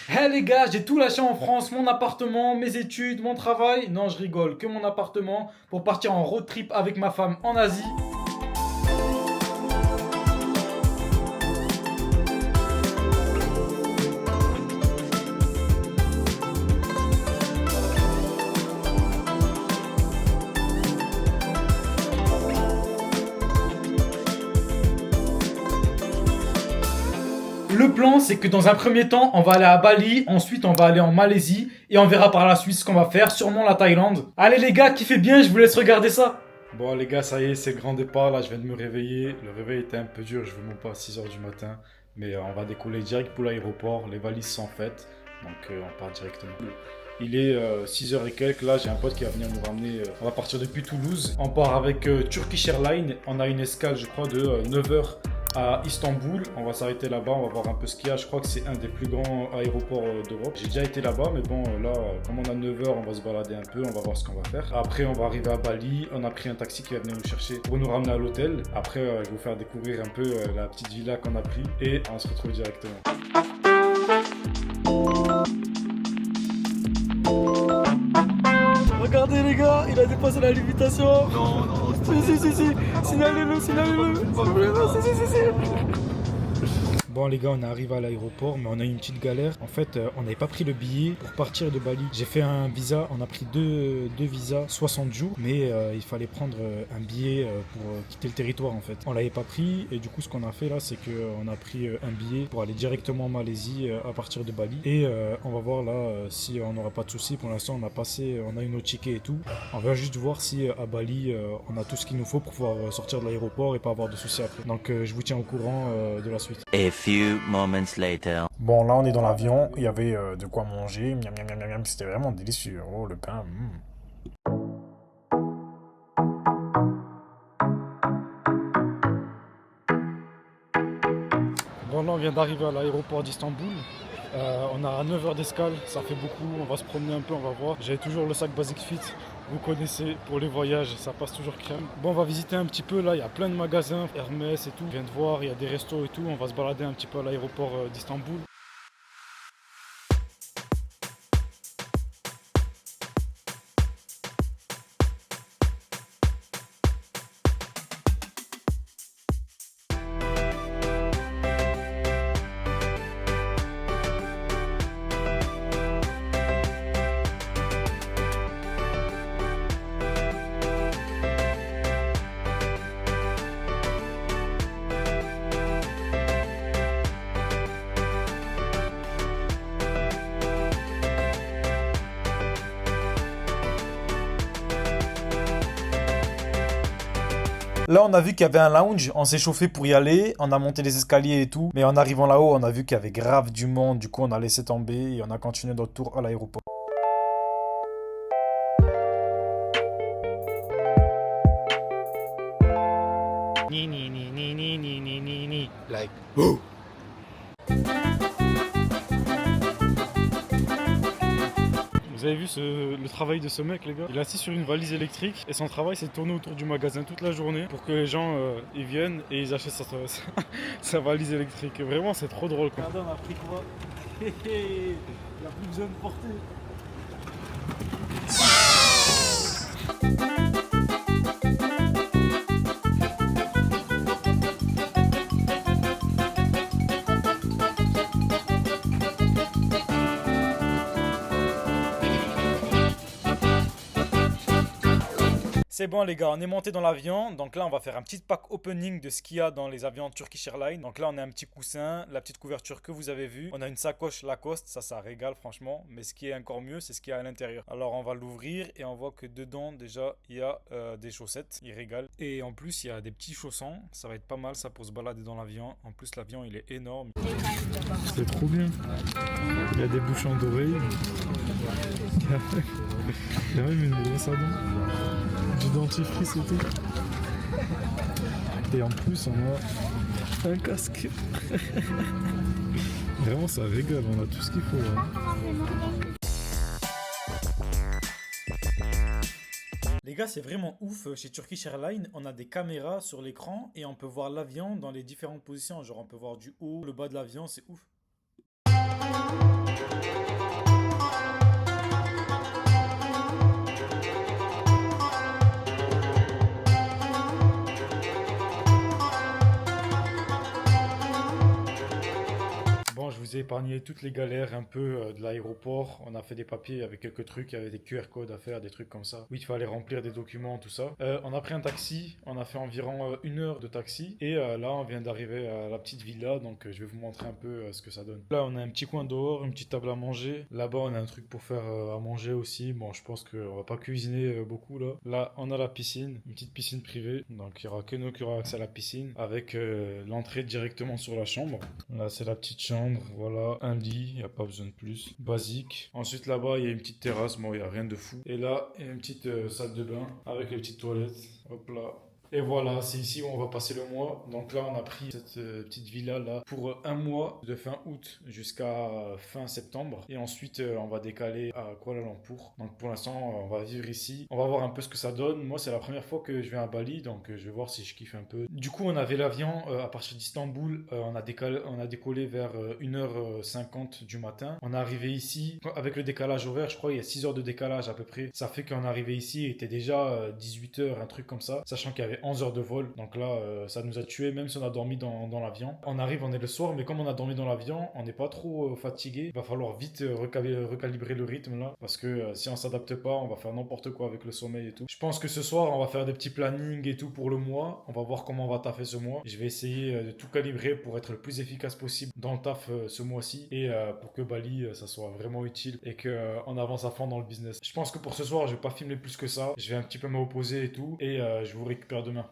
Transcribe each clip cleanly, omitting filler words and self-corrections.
Hey les gars, j'ai tout lâché en France, mon appartement, mes études, mon travail. Non, je rigole, que mon appartement pour partir en road trip avec ma femme en Asie. Le plan, c'est que dans un premier temps, on va aller à Bali, ensuite on va aller en Malaisie et on verra par la suite ce qu'on va faire, sûrement la Thaïlande. Allez les gars, kiffez bien, je vous laisse regarder ça. Bon les gars, ça y est, c'est le grand départ, là je viens de me réveiller. Le réveil était un peu dur, je vous mens pas, à 6 h du matin. Mais on va décoller direct pour l'aéroport, les valises sont faites, donc on part directement. Il est 6 h et quelques, là j'ai un pote qui va venir nous ramener, on va partir depuis Toulouse. On part avec Turkish Airlines, on a une escale je crois de 9 h à Istanbul. On va s'arrêter là-bas, on va voir un peu ce qu'il y a. Je crois que c'est un des plus grands aéroports d'Europe. J'ai déjà été là-bas, mais bon, là, comme on a 9 h, on va se balader un peu, on va voir ce qu'on va faire. Après, on va arriver à Bali. On a pris un taxi qui va venir nous chercher pour nous ramener à l'hôtel. Après, je vais vous faire découvrir un peu la petite villa qu'on a pris et on se retrouve directement. Regardez les gars, il a dépassé la limitation. Non, non, si. Signalez-le. S'il vous plaît, non, si. Bon les gars, on arrive à l'aéroport, mais on a eu une petite galère. En fait, on n'avait pas pris le billet pour partir de Bali. J'ai fait un visa, on a pris deux visas, 60 jours, mais il fallait prendre un billet pour quitter le territoire en fait. On l'avait pas pris et du coup ce qu'on a fait là, c'est qu'on a pris un billet pour aller directement en Malaisie à partir de Bali. Et on va voir là si on n'aura pas de soucis. Pour l'instant, on a eu nos tickets et tout. On va juste voir si à Bali, on a tout ce qu'il nous faut pour pouvoir sortir de l'aéroport et pas avoir de soucis après. Donc je vous tiens au courant de la suite. A few moments later. Bon, là, on est dans l'avion. Il y avait de quoi manger. Miam, miam, miam, miam, miam. C'était vraiment délicieux. Oh, le pain. Bon là on vient d'arriver à l'aéroport d'Istanbul. On a 9 h d'escale, ça fait beaucoup, on va se promener un peu, on va voir. J'avais toujours le sac Basic Fit, vous connaissez, pour les voyages, ça passe toujours crème. Bon on va visiter un petit peu, là il y a plein de magasins, Hermès et tout. On vient de voir, il y a des restos et tout, on va se balader un petit peu à l'aéroport d'Istanbul. Là, on a vu qu'il y avait un lounge, on s'est chauffé pour y aller, on a monté les escaliers et tout. Mais en arrivant là-haut, on a vu qu'il y avait grave du monde, du coup on a laissé tomber et on a continué notre tour à l'aéroport. Ni. Like, oh. Vous avez vu le travail de ce mec les gars? Il est assis sur une valise électrique et son travail c'est de tourner autour du magasin toute la journée pour que les gens ils viennent et ils achètent sa valise électrique. Vraiment c'est trop drôle quoi. Regardez on a pris quoi? Il n'y a plus besoin de porter. C'est bon les gars, on est monté dans l'avion, donc là on va faire un petit pack opening de ce qu'il y a dans les avions Turkish Airlines. Donc là on a un petit coussin, la petite couverture que vous avez vue, on a une sacoche Lacoste, ça régale franchement, mais ce qui est encore mieux c'est ce qu'il y a à l'intérieur. Alors on va l'ouvrir et on voit que dedans déjà il y a des chaussettes, il régale. Et en plus il y a des petits chaussons, ça va être pas mal ça pour se balader dans l'avion. En plus l'avion il est énorme. C'est trop bien, il y a des bouchons d'oreilles, il y a même une brosse à dents. Du dentifrice et tout. Et en plus on a un casque. Vraiment ça régale, on a tout ce qu'il faut là. Les gars c'est vraiment ouf, chez Turkish Airlines on a des caméras sur l'écran et on peut voir l'avion dans les différentes positions. Genre on peut voir du haut, le bas de l'avion, c'est ouf. Bon, je vous ai épargné toutes les galères un peu de l'aéroport. On a fait des papiers avec quelques trucs, il y avait des QR codes à faire, des trucs comme ça. Oui, il fallait remplir des documents, tout ça. On a pris un taxi, on a fait environ 1 heure de taxi. Et là, on vient d'arriver à la petite villa, donc je vais vous montrer un peu ce que ça donne. Là, on a un petit coin dehors, une petite table à manger. Là-bas, on a un truc pour faire à manger aussi. Bon, je pense qu'on va pas cuisiner beaucoup là. Là, on a la piscine, une petite piscine privée. Donc, il y aura que nous qui aurons accès à la piscine avec l'entrée directement sur la chambre. Là, c'est la petite chambre. Voilà, un lit, il n'y a pas besoin de plus. Basique. Ensuite, là-bas, il y a une petite terrasse. Bon, il n'y a rien de fou. Et là, il y a une petite salle de bain avec les petites toilettes. Hop là. Et voilà, c'est ici où on va passer le mois. Donc là, on a pris cette petite villa là pour un mois de fin août jusqu'à fin septembre. Et ensuite, on va décaler à Kuala Lumpur. Donc pour l'instant, on va vivre ici. On va voir un peu ce que ça donne. Moi, c'est la première fois que je viens à Bali, donc je vais voir si je kiffe un peu. Du coup, on avait l'avion à partir d'Istanbul. On a décollé vers 1h50 du matin. On est arrivé ici avec le décalage horaire. Je crois qu'il y a 6 heures de décalage à peu près. Ça fait qu'on est arrivé ici, il était déjà 18h, un truc comme ça. Sachant qu'il y avait 11 heures de vol, donc là ça nous a tué même si on a dormi dans l'avion. On arrive, on est le soir, mais comme on a dormi dans l'avion, on n'est pas trop fatigué. Il va falloir vite recalibrer le rythme là, parce que si on s'adapte pas, on va faire n'importe quoi avec le sommeil et tout. Je pense que ce soir on va faire des petits plannings et tout pour le mois. On va voir comment on va taffer ce mois. Je vais essayer de tout calibrer pour être le plus efficace possible dans le taf ce mois-ci, et pour que Bali ça soit vraiment utile et qu'on avance à fond dans le business. Je pense que pour ce soir je vais pas filmer plus que ça. Je vais un petit peu m'opposer et tout, et je vous récupère demain.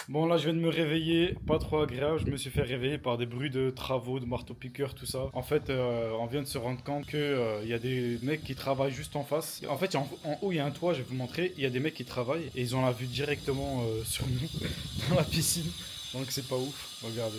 Bon, là je viens de me réveiller, pas trop agréable. Je me suis fait réveiller par des bruits de travaux, de marteau-piqueurs, tout ça. En fait, on vient de se rendre compte que y a des mecs qui travaillent juste en face. En fait, en haut il y a un toit, je vais vous montrer. Il y a des mecs qui travaillent et ils ont la vue directement sur nous dans la piscine. Donc c'est pas ouf. Regardez.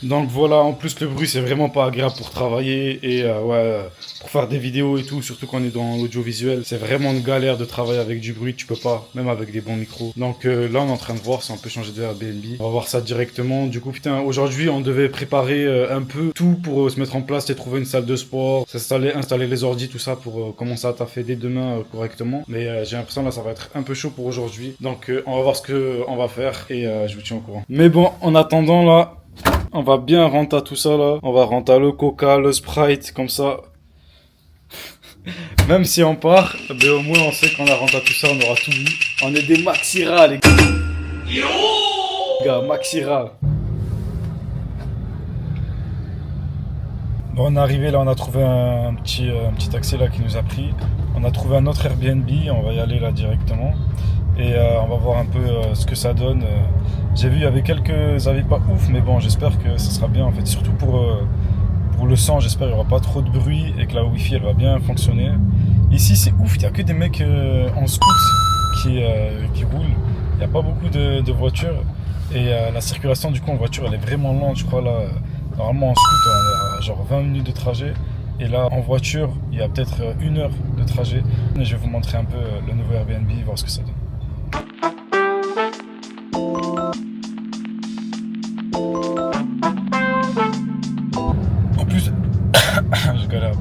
Donc voilà, en plus le bruit c'est vraiment pas agréable pour travailler et pour faire des vidéos et tout, surtout quand on est dans l'audiovisuel, c'est vraiment une galère de travailler avec du bruit, tu peux pas, même avec des bons micros. Donc là on est en train de voir si on peut changer de Airbnb, on va voir ça directement. Du coup putain, aujourd'hui on devait préparer un peu tout pour se mettre en place et trouver une salle de sport, installer les ordis, tout ça pour commencer à taffer dès demain correctement. Mais j'ai l'impression là ça va être un peu chaud pour aujourd'hui, donc on va voir ce qu'on va faire et je vous tiens au courant. Mais bon, en attendant là, on va bien rentrer à tout ça là. On va rentrer le Coca, le Sprite, comme ça. Même si on part, ben au moins on sait qu'on a rentré à tout ça, on aura tout vu. On est des Maxira les gars, Maxira. Bon, on est arrivé là, on a trouvé un petit taxi là qui nous a pris. On a trouvé un autre Airbnb, on va y aller là directement. Et on va voir un peu ce que ça donne. J'ai vu il y avait quelques avis pas ouf, mais bon j'espère que ça sera bien en fait. Surtout pour le son, j'espère qu'il n'y aura pas trop de bruit et que la wifi elle va bien fonctionner. Ici c'est ouf, il n'y a que des mecs en scoot qui roulent. Il n'y a pas beaucoup de voitures. Et la circulation du coup en voiture elle est vraiment lente, je crois là. Normalement en scoot on a genre 20 minutes de trajet. Et là en voiture il y a peut-être 1 heure de trajet. Et je vais vous montrer un peu le nouveau Airbnb, voir ce que ça donne. Je galère.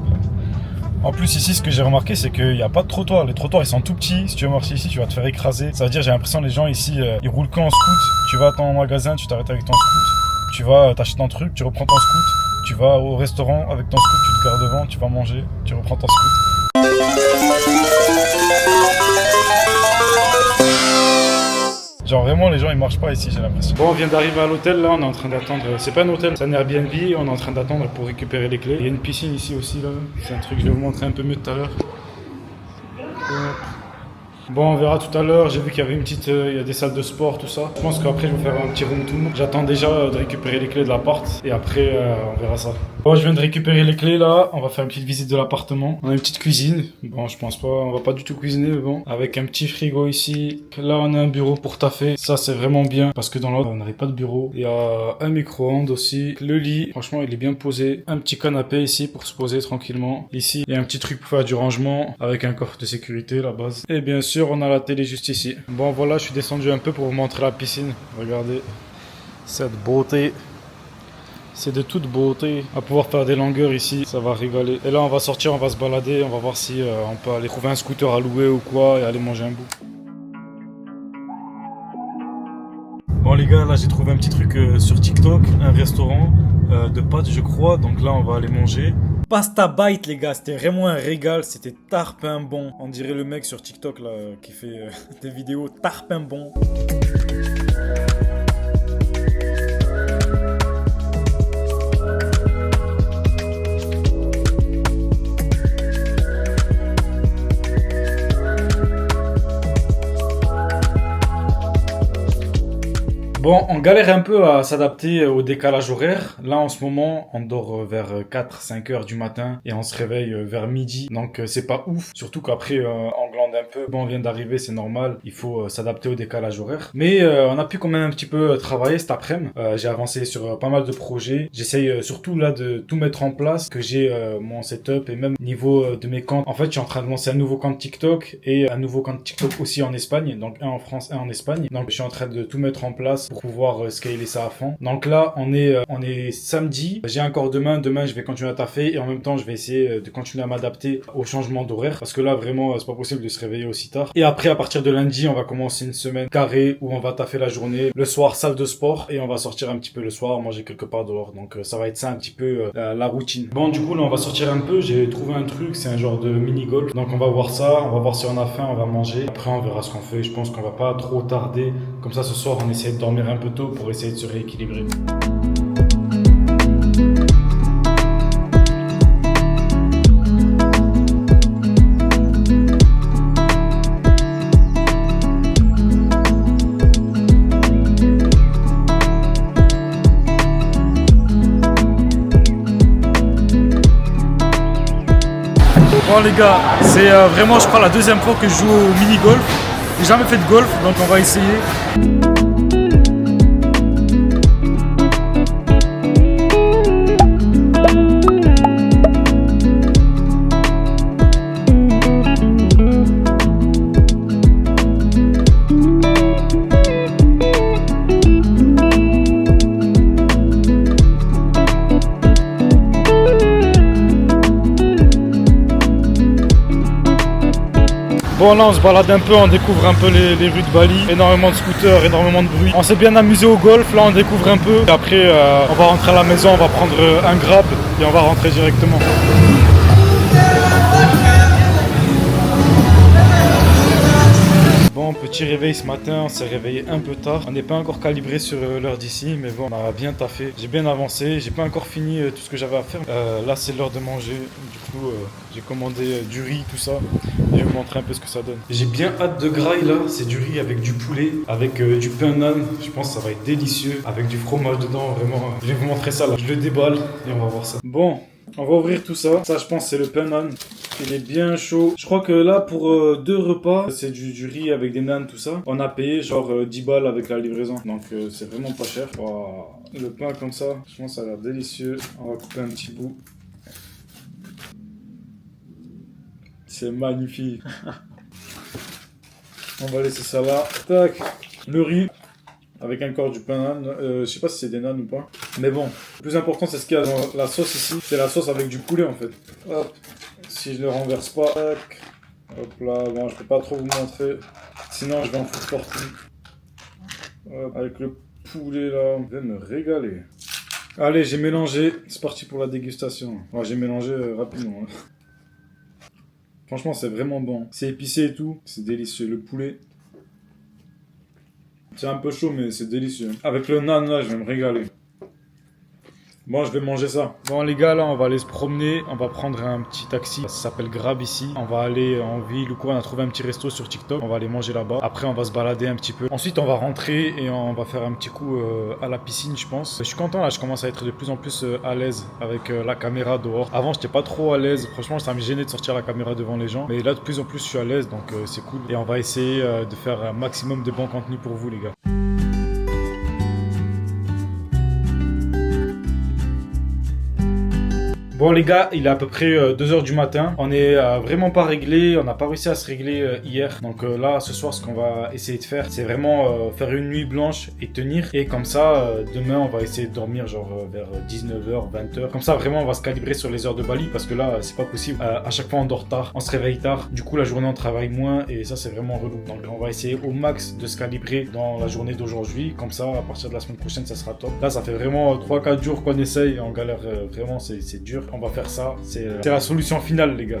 En plus ici ce que j'ai remarqué c'est qu'il n'y a pas de trottoir, les trottoirs ils sont tout petits, si tu veux marcher ici tu vas te faire écraser. Ça veut dire j'ai l'impression que les gens ici ils roulent qu'en scoot, tu vas à ton magasin, tu t'arrêtes avec ton scoot, tu vas t'acheter ton truc, tu reprends ton scoot, tu vas au restaurant avec ton scoot, tu te gares devant, tu vas manger, tu reprends ton scoot. Genre vraiment les gens ils marchent pas ici j'ai l'impression. Bon on vient d'arriver à l'hôtel là, on est en train d'attendre, c'est pas un hôtel, c'est un Airbnb, on est en train d'attendre pour récupérer les clés. Il y a une piscine ici aussi là, c'est un truc je vais vous montrer un peu mieux tout à l'heure. Bon on verra tout à l'heure, j'ai vu qu'il y avait il y a des salles de sport tout ça. Je pense qu'après je vais faire un petit room tour. J'attends déjà de récupérer les clés de l'appart et après on verra ça. Bon je viens de récupérer les clés là, on va faire une petite visite de l'appartement. On a une petite cuisine, bon je pense pas, on va pas du tout cuisiner mais bon. Avec un petit frigo ici, là on a un bureau pour taffer, ça c'est vraiment bien parce que dans l'autre on n'avait pas de bureau. Il y a un micro-ondes aussi, le lit, franchement il est bien posé. Un petit canapé ici pour se poser tranquillement. Ici il y a un petit truc pour faire du rangement avec un coffre de sécurité la base. Et bien sûr on a la télé juste ici. Bon voilà je suis descendu un peu pour vous montrer la piscine. Regardez cette beauté. C'est de toute beauté. On va pouvoir faire des longueurs ici, ça va rigoler. Et là on va sortir, on va se balader, on va voir si on peut aller trouver un scooter à louer ou quoi et aller manger un bout. Bon les gars, là j'ai trouvé un petit truc sur TikTok, un restaurant de pâtes je crois, donc là on va aller manger. Pasta Bite les gars, c'était vraiment un régal, c'était tarpin bon. On dirait le mec sur TikTok là qui fait des vidéos tarpin bon. Bon, on galère un peu à s'adapter au décalage horaire. Là, en ce moment, on dort vers 4-5 heures du matin et on se réveille vers midi. Donc, c'est pas ouf. Surtout qu'après, on glande un peu. Bon, on vient d'arriver, c'est normal. Il faut s'adapter au décalage horaire. Mais on a pu quand même un petit peu travailler cet après-midi. J'ai avancé sur pas mal de projets. J'essaye surtout là de tout mettre en place, que j'ai mon setup et même niveau de mes comptes. En fait, je suis en train de lancer un nouveau compte TikTok et un nouveau compte TikTok aussi en Espagne. Donc, un en France, un en Espagne. Donc, je suis en train de tout mettre en place pour pouvoir scaler ça à fond. Donc là, on est samedi. J'ai encore demain. Demain, je vais continuer à taffer et en même temps, je vais essayer de continuer à m'adapter au changement d'horaire parce que là, vraiment, c'est pas possible de se réveiller aussi tard. Et après, à partir de lundi, on va commencer une semaine carrée où on va taffer la journée. Le soir, salle de sport et on va sortir un petit peu le soir, manger quelque part dehors. Donc ça va être ça un petit peu la routine. Bon, du coup, là, on va sortir un peu. J'ai trouvé un truc, c'est un genre de mini-golf. Donc on va voir ça. On va voir si on a faim, on va manger. Après, on verra ce qu'on fait. Je pense qu'on va pas trop tarder. Comme ça, ce soir, on essaie de dormir un peu tôt pour essayer de se rééquilibrer. Bon les gars, c'est vraiment je crois la deuxième fois que je joue au mini-golf. J'ai jamais fait de golf, donc on va essayer. Bon là on se balade un peu, on découvre un peu les rues de Bali, énormément de scooters, énormément de bruit. On s'est bien amusé au golf, là on découvre un peu. Après on va rentrer à la maison, on va prendre un Grab et on va rentrer directement. Bon, petit réveil ce matin, on s'est réveillé un peu tard. On n'est pas encore calibré sur l'heure d'ici, mais bon, on a bien taffé. J'ai bien avancé, j'ai pas encore fini tout ce que j'avais à faire. Là, c'est l'heure de manger. Du coup, j'ai commandé du riz, tout ça. Je vais vous montrer un peu ce que ça donne. J'ai bien hâte de graille là. C'est du riz avec du poulet, avec du pain nan. Je pense que ça va être délicieux, avec du fromage dedans, vraiment. Je vais vous montrer ça là. Je le déballe et on va voir ça. Bon. On va ouvrir tout ça. Ça, je pense, c'est le pain nan. Il est bien chaud. Je crois que là, pour 2 repas, c'est du riz avec des nanes, tout ça. On a payé genre 10 balles avec la livraison. Donc, c'est vraiment pas cher. Wow. Le pain comme ça, je pense que ça a l'air délicieux. On va couper un petit bout. C'est magnifique. On va laisser ça là. Tac. Le riz. Avec encore du pain nan, je sais pas si c'est des nanes ou pas. Mais bon, le plus important c'est ce qu'il y a dans la sauce ici. C'est la sauce avec du poulet en fait. Hop, si je le renverse pas, tac. Hop là, bon je peux pas trop vous montrer. Sinon je vais en foutre partout. Hop, avec le poulet là, on va me régaler. Allez, j'ai mélangé, c'est parti pour la dégustation. Ouais, j'ai mélangé rapidement. Hein. Franchement c'est vraiment bon. C'est épicé et tout, c'est délicieux. Le poulet. C'est un peu chaud, mais c'est délicieux. Avec le nan, là, je vais me régaler. Bon, je vais manger ça. Bon, les gars, là, on va aller se promener. On va prendre un petit taxi. Ça s'appelle Grab ici. On va aller en ville ou quoi. On a trouvé un petit resto sur TikTok. On va aller manger là-bas. Après, on va se balader un petit peu. Ensuite, on va rentrer et on va faire un petit coup à la piscine, je pense. Je suis content, là. Je commence à être de plus en plus à l'aise avec la caméra dehors. Avant, j'étais pas trop à l'aise. Franchement, ça me gênait de sortir la caméra devant les gens. Mais là, de plus en plus, je suis à l'aise. Donc, c'est cool. Et on va essayer de faire un maximum de bon contenu pour vous, les gars. Bon les gars, il est à peu près 2h du matin. On est vraiment pas réglé, on n'a pas réussi à se régler hier. Donc là, ce soir, ce qu'on va essayer de faire, c'est vraiment faire une nuit blanche et tenir. Et comme ça, demain, on va essayer de dormir genre vers 19h, 20h. Comme ça, vraiment, on va se calibrer sur les heures de Bali parce que là, c'est pas possible. À chaque fois, on dort tard, on se réveille tard. Du coup, la journée, on travaille moins et ça, c'est vraiment relou. Donc on va essayer au max de se calibrer dans la journée d'aujourd'hui. Comme ça, à partir de la semaine prochaine, ça sera top. Là, ça fait vraiment 3-4 jours qu'on essaye. On galère vraiment, c'est dur. On va faire ça. C'est la solution finale, les gars.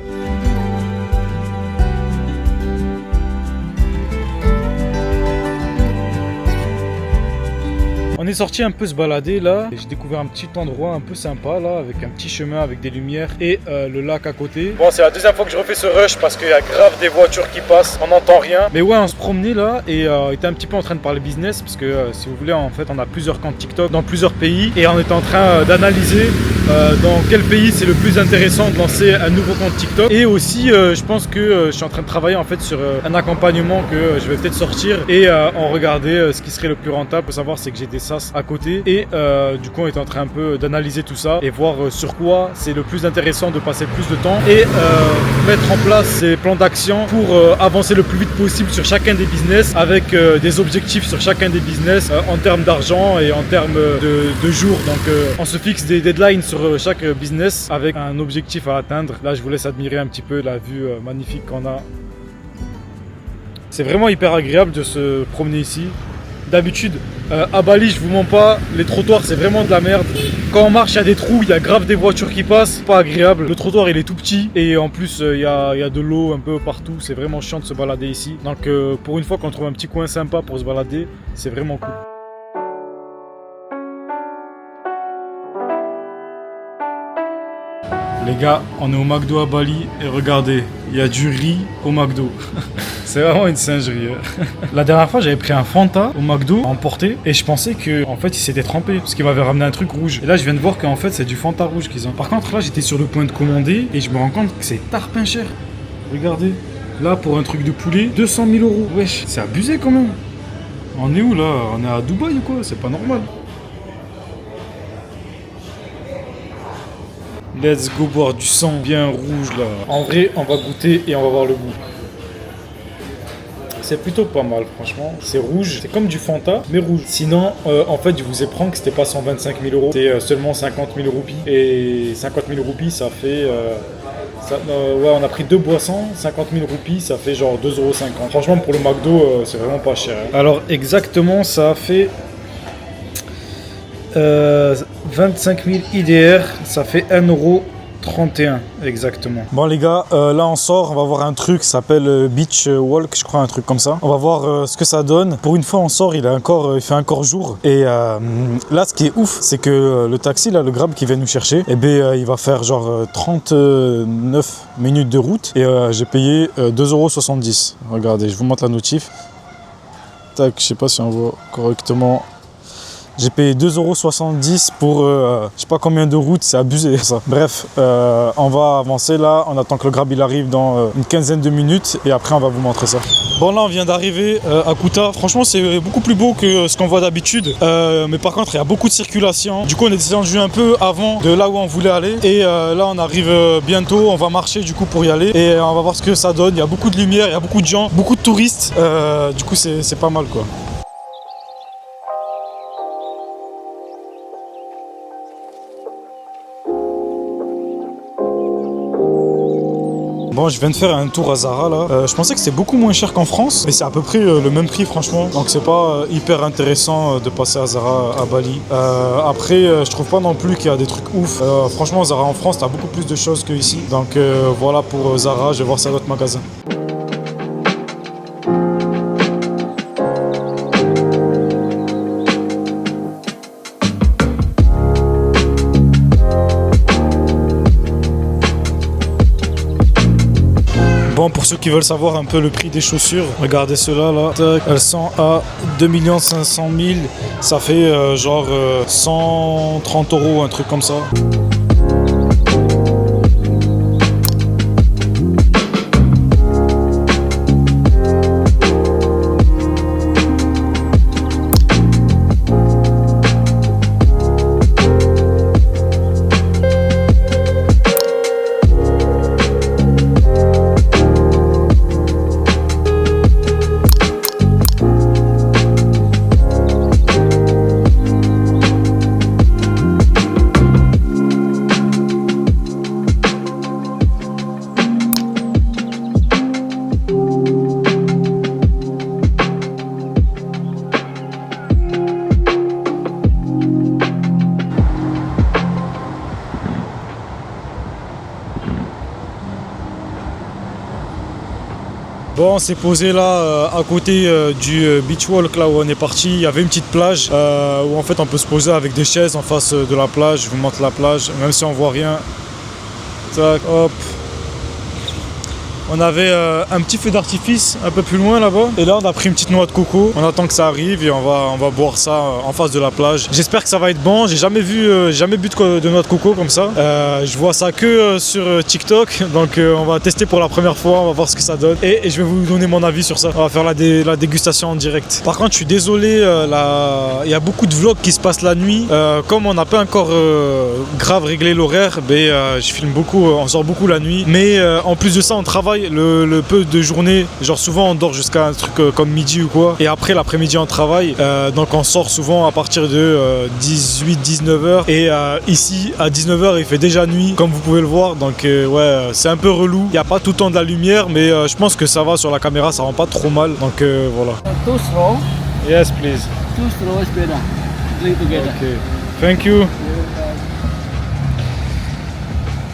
On est sorti un peu se balader là, j'ai découvert un petit endroit un peu sympa là, avec un petit chemin avec des lumières et le lac à côté. Bon, c'est la deuxième fois que je refais ce rush parce qu'il y a grave des voitures qui passent, on n'entend rien. Mais ouais, on se promenait là et on était un petit peu en train de parler business parce que si vous voulez, en fait, on a plusieurs comptes TikTok dans plusieurs pays et on était en train d'analyser dans quel pays c'est le plus intéressant de lancer un nouveau compte TikTok. Et aussi, je pense que je suis en train de travailler en fait sur un accompagnement que je vais peut-être sortir et on regardait ce qui serait le plus rentable. Faut savoir, c'est que j'ai des SaaS à côté et du coup on est en train un peu d'analyser tout ça et voir sur quoi c'est le plus intéressant de passer le plus de temps et mettre en place des plans d'action pour avancer le plus vite possible sur chacun des business avec des objectifs sur chacun des business en termes d'argent et en termes de jours. Donc on se fixe des deadlines sur chaque business avec un objectif à atteindre. Là je vous laisse admirer un petit peu la vue magnifique qu'on a. C'est vraiment hyper agréable de se promener ici. D'habitude, à Bali, je vous mens pas, les trottoirs c'est vraiment de la merde. Quand on marche, il y a des trous, il y a grave des voitures qui passent, pas agréable. Le trottoir il est tout petit et en plus il y a de l'eau un peu partout, c'est vraiment chiant de se balader ici. Donc pour une fois qu'on trouve un petit coin sympa pour se balader, c'est vraiment cool. Les gars, on est au McDo à Bali et regardez, il y a du riz au McDo. C'est vraiment une singerie. La dernière fois, j'avais pris un Fanta au McDo à emporter et je pensais que en fait, il s'était trempé parce qu'il m'avait ramené un truc rouge. Et là, je viens de voir qu'en fait, c'est du Fanta rouge qu'ils ont. Par contre, là, j'étais sur le point de commander et je me rends compte que c'est tarpin cher. Regardez, là, pour un truc de poulet, 200 000 euros. Wesh, c'est abusé quand même. On est où là? On est à Dubaï ou quoi? C'est pas normal. Let's go boire du sang bien rouge là. En vrai, on va goûter et on va voir le goût. C'est plutôt pas mal franchement. C'est rouge, c'est comme du Fanta, mais rouge. Sinon, en fait, je vous ai pris que c'était pas 125 000 euros. C'est seulement 50 000 roupies. Et 50 000 roupies, ça fait... ouais, on a pris 2 boissons, 50 000 roupies, ça fait genre 2,50 €. Franchement, pour le McDo, c'est vraiment pas cher. Hein. Alors, exactement, ça a fait... 25 000 IDR, ça fait 1,31 € exactement. Bon les gars, là on sort, on va voir un truc qui s'appelle Beach Walk, je crois, un truc comme ça. On va voir ce que ça donne. Pour une fois on sort, il fait encore jour. Et là ce qui est ouf, c'est que le taxi, là, le Grab qui vient nous chercher, eh ben, il va faire genre 39 minutes de route. Et j'ai payé 2,70 €. Regardez, je vous montre la notif. Tac, je sais pas si on voit correctement. J'ai payé 2,70 € pour je sais pas combien de routes, c'est abusé ça. Bref, on va avancer là, on attend que le Grab il arrive dans une quinzaine de minutes et après on va vous montrer ça. Bon là on vient d'arriver à Kuta, franchement c'est beaucoup plus beau que ce qu'on voit d'habitude, mais par contre il y a beaucoup de circulation. Du coup on est descendu un peu avant de là où on voulait aller et là on arrive bientôt, on va marcher du coup pour y aller et on va voir ce que ça donne. Il y a beaucoup de lumière, il y a beaucoup de gens, beaucoup de touristes, du coup c'est pas mal quoi. Bon, je viens de faire un tour à Zara là. Je pensais que c'était beaucoup moins cher qu'en France, mais c'est à peu près le même prix franchement. Donc c'est pas hyper intéressant de passer à Zara à Bali. Après, je trouve pas non plus qu'il y a des trucs ouf. Franchement, Zara en France, t'as beaucoup plus de choses qu'ici. Donc voilà pour Zara, je vais voir ça dans d'autres magasins. Bon, pour ceux qui veulent savoir un peu le prix des chaussures, regardez ceux-là là. Elles sont à 2 500 000. Ça fait genre 130 €, un truc comme ça. Bon, on s'est posé là à côté du beach walk là où on est parti. Il y avait une petite plage où en fait on peut se poser avec des chaises en face de la plage. Je vous montre la plage, même si on voit rien. Tac, hop. On avait un petit feu d'artifice un peu plus loin là-bas. Et là on a pris une petite noix de coco. On attend que ça arrive et on va boire ça en face de la plage. J'espère que ça va être bon. J'ai jamais bu de noix de coco comme ça. Je vois ça que sur TikTok. Donc on va tester pour la première fois. On va voir ce que ça donne. Et je vais vous donner mon avis sur ça. On va faire la dégustation en direct. Par contre je suis désolé. Il y a beaucoup de vlogs qui se passent la nuit. Comme on n'a pas encore grave réglé l'horaire, je filme beaucoup. On sort beaucoup la nuit. Mais en plus de ça on travaille. Le peu de journée, genre souvent on dort jusqu'à un truc comme midi ou quoi, et après l'après-midi on travaille, donc on sort souvent à partir de 18-19h, et ici à 19h il fait déjà nuit comme vous pouvez le voir, donc ouais c'est un peu relou, il n'y a pas tout le temps de la lumière, mais je pense que ça va sur la caméra, ça rend pas trop mal, donc voilà. Too slow. Yes please. Too slow is better. Drink together. Okay. Thank you.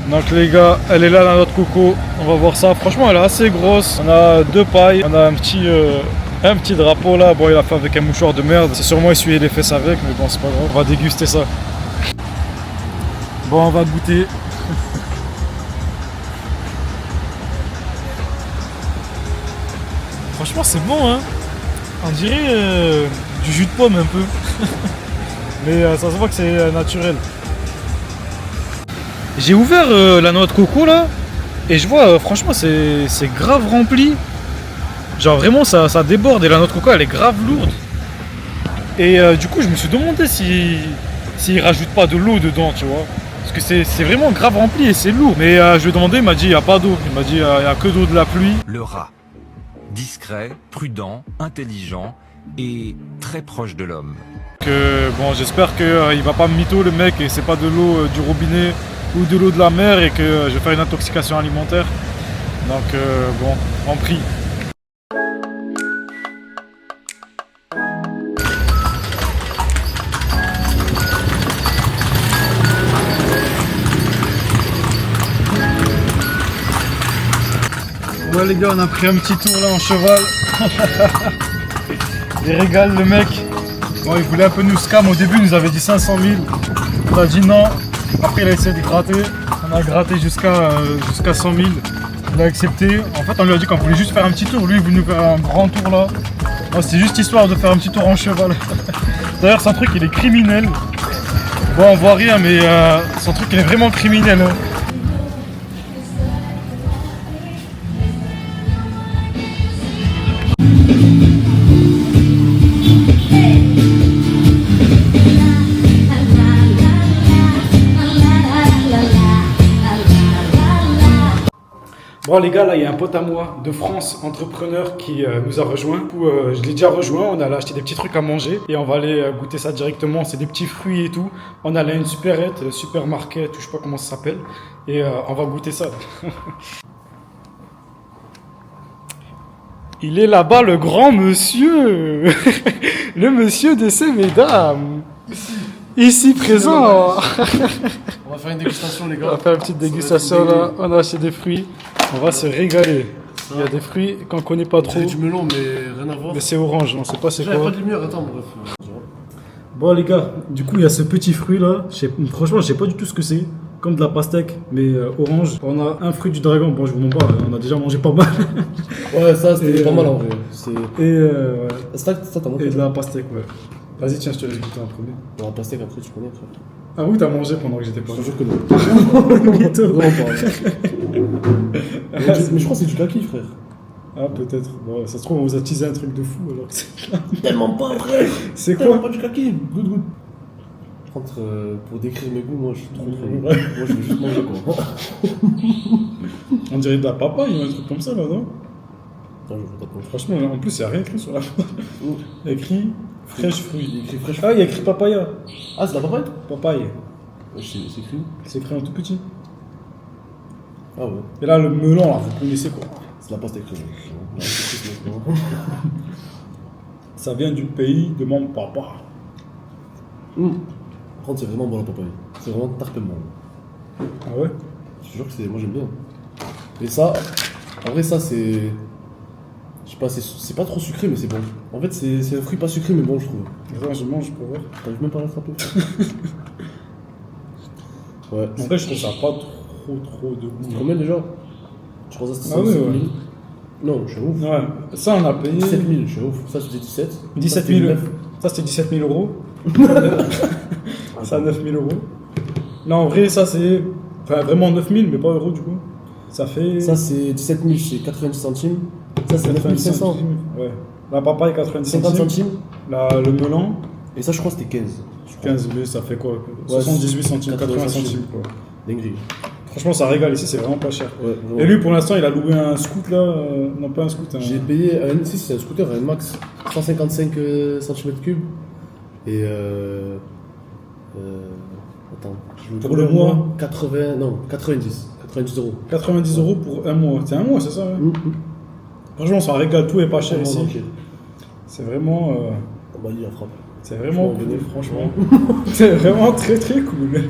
Donc les gars, elle est là la noix de coco, on va voir ça, franchement elle est assez grosse, on a 2 pailles, on a un petit drapeau là, bon il a fait avec un mouchoir de merde, c'est sûrement essuyer les fesses avec, mais bon c'est pas grave, on va déguster ça. Bon on va goûter. Franchement c'est bon hein, on dirait du jus de pomme un peu, mais ça se voit que c'est naturel. J'ai ouvert la noix de coco là et je vois franchement c'est grave rempli. Genre vraiment ça déborde et la noix de coco elle est grave lourde. Et du coup je me suis demandé s'ils rajoutent pas de l'eau dedans tu vois. Parce que c'est vraiment grave rempli et c'est lourd. Mais je lui ai demandé, il m'a dit il n'y a pas d'eau. Il m'a dit il n'y a que d'eau de la pluie. Le rat. Discret, prudent, intelligent et très proche de l'homme. Bon j'espère qu'il va pas me mytho le mec et c'est pas de l'eau du robinet ou de l'eau de la mer et que je vais faire une intoxication alimentaire. Donc bon, on prie. Ouais les gars, on a pris un petit tour là en cheval. Il régale le mec. Bon, il voulait un peu nous scam au début, il nous avait dit 500 000. On a dit non. Après il a essayé de gratter. On a gratté jusqu'à 100 000. Il a accepté. En fait on lui a dit qu'on voulait juste faire un petit tour. Lui il voulait nous faire un grand tour là. Moi c'était juste histoire de faire un petit tour en cheval. D'ailleurs son truc il est criminel. Bon on voit rien mais son truc il est vraiment criminel. Hein. Bon les gars, là il y a un pote à moi de France, entrepreneur, qui nous a rejoint. Du coup, je l'ai déjà rejoint, on allait acheter des petits trucs à manger et on va aller goûter ça directement. C'est des petits fruits et tout. On allait à une supérette, supermarket, je sais pas comment ça s'appelle. Et on va goûter ça. Il est là-bas le grand monsieur. Le monsieur de ces mesdames. Ici présent. On va faire une dégustation les gars. On va faire une petite dégustation là. On a acheté des fruits. On va se régaler. Il y a des fruits qu'on connaît pas trop. C'est du melon mais rien à voir. Mais c'est orange, on sait pas c'est J'avais quoi. pas de lumière, attends bref. Bon les gars, du coup il y a ce petit fruit là. Franchement je sais pas du tout ce que c'est. Comme de la pastèque, mais orange. On a un fruit du dragon. Bon je vous montre pas, on a déjà mangé pas mal. Ouais ça c'était Et, pas mal en vrai. Et ouais. Ça t'as mangé. Et de la pastèque ouais. Vas-y tiens je te laisse goûter en premier. Dans la pastèque après tu connais frère. Ah oui t'as mangé pendant que j'étais pas Je là. te jure que non. Mytho. Vraiment pas. Mais je crois que c'est du kaki frère. Ah peut-être. Bon ça se trouve on vous a teasé un truc de fou alors que c'est... Tellement pas frère. C'est Tellement quoi? pas du kaki. Goûte. Par contre, pour décrire mes goûts, moi je suis trop nul. Moi je veux juste manger quoi. On dirait de la papaye ou un truc comme ça là non? Non, je veux pas te manger. Franchement en plus il n'y a rien écrit sur la Il y a écrit fraîche fruit. Il est écrit fraîche. Ah il y a écrit papaya. Ah c'est la papaye? Papaye. Ouais, c'est écrit. C'est écrit en tout petit. Ah ouais. Et là, le melon, là, vous connaissez quoi? C'est la pastèque frère. Ça vient du pays de mon papa. Par contre, c'est vraiment bon la papaye. C'est vraiment tarpellement. Ah ouais? Je te jure que c'est. Moi j'aime bien. Et ça, en vrai, ça c'est. Je sais pas, c'est pas trop sucré, mais c'est bon. En fait, c'est un fruit pas sucré, mais bon, je trouve. Attends, je mange pour voir. T'arrives même pas à l'attraper. Ouais. En vrai, je trouve ça pas trop de goût. C'est combien déjà? Je crois que ça c'était Ah oui, 5 ouais. 000. Non, je suis ouf. Ouais, ça on a payé 17 000, je suis ouf. Ça c'était 17. 17 Ça, 000 c'était euros. Ça c'était 17 000 euros. Ça 9 000 euros. Là en vrai, ça c'est. Enfin, vraiment 9 000, mais pas euros du coup. Ça fait. Ça c'est 17 000, c'est 90 centimes. Ça c'est 9 500. Ouais. La papaye 90 50 centimes. centimes. Le melon, Et ça, je crois que c'était 15. 15 000, ça fait quoi 78 centimes, 80 centimes quoi. Dinguerie. Franchement, ça régale ici, c'est vraiment pas cher. Ouais, vraiment. Et lui, pour l'instant, il a loué un scoot là. Non, pas un scoot. J'ai payé, si c'est un scooter, un max 155 cm3. Et attends, je Pour le mois 90 euros. 90 euros pour un mois. C'est un mois, c'est ça ouais. Franchement, ça régale, tout est pas cher ici. C'est vraiment. Bah, il a frappe. C'est vraiment Franchement, cool, venez. franchement. C'est vraiment très très cool.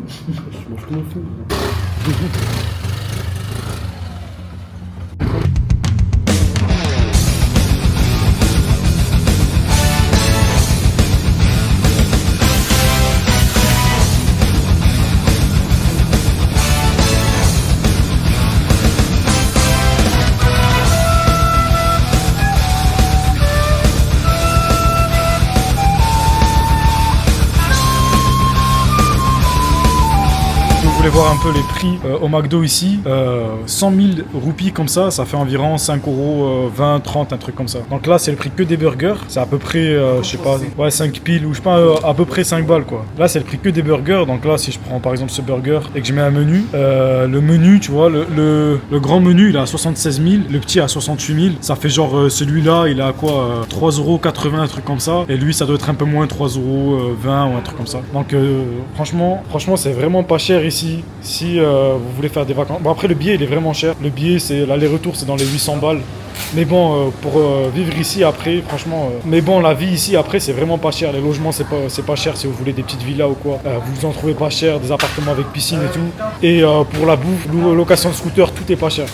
Je mange comme un fou. Vous voulez voir un peu les prix au McDo ici, 100 000 roupies comme ça fait environ 5 euros, 20, 30, un truc comme ça. Donc là, c'est le prix que des burgers. C'est à peu près, je sais pas, ouais, 5 piles ou je sais pas, à peu près 5 balles quoi. Là, c'est le prix que des burgers. Donc là, si je prends par exemple ce burger et que je mets un menu, le menu, tu vois, le grand menu, il est à 76 000, le petit à 68 000. Ça fait genre celui-là, il est à quoi 3,80 euros, un truc comme ça. Et lui, ça doit être un peu moins, 3,20 euros ou un truc comme ça. Donc franchement, c'est vraiment pas cher ici. Si vous voulez faire des vacances. Bon, après, le billet, il est vraiment cher. Le billet, c'est l'aller-retour, c'est dans les 800 balles. Mais bon, pour vivre ici après, franchement. Mais bon, la vie ici après, c'est vraiment pas cher. Les logements, c'est pas cher si vous voulez des petites villas ou quoi. Vous en trouvez pas cher, des appartements avec piscine et tout. Et pour la bouffe, location de scooter, tout est pas cher.